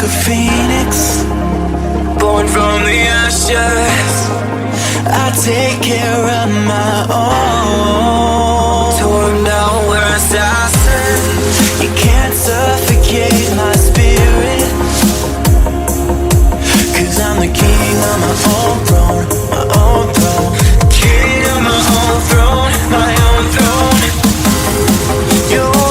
a phoenix, born from the ashes. I take care of my own. Torn down where I stand. You can't suffocate my spirit, 'cause I'm the king of my own throne, my own throne. King of my own throne, my own throne. You're